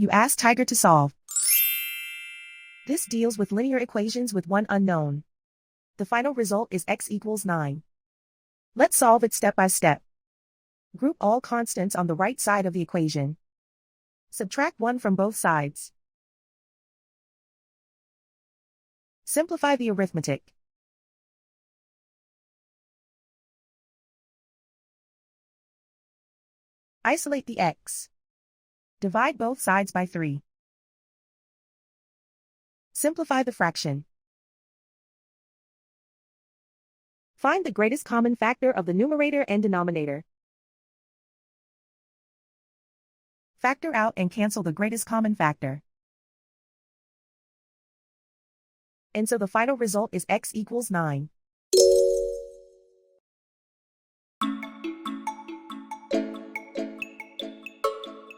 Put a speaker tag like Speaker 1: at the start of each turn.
Speaker 1: You ask Tiger to solve. This deals with linear equations with one unknown. The final result is x equals 9. Let's solve it step by step. Group all constants on the right side of the equation. Subtract 1 from both sides. Simplify the arithmetic. Isolate the x. Divide both sides by 3. Simplify the fraction. Find the greatest common factor of the numerator and denominator. Factor out and cancel the greatest common factor. And so the final result is x equals 9.